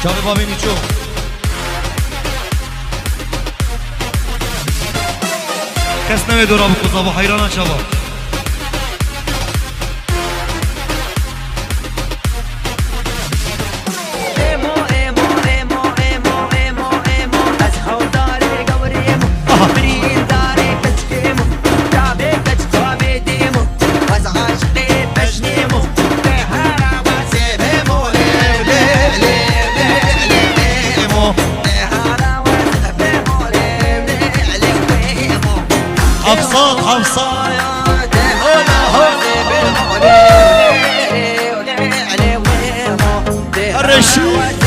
چاوی بابینی چو کس نمی دورا بخوزا با حیرانا چوا حفصات حفصات الرشيد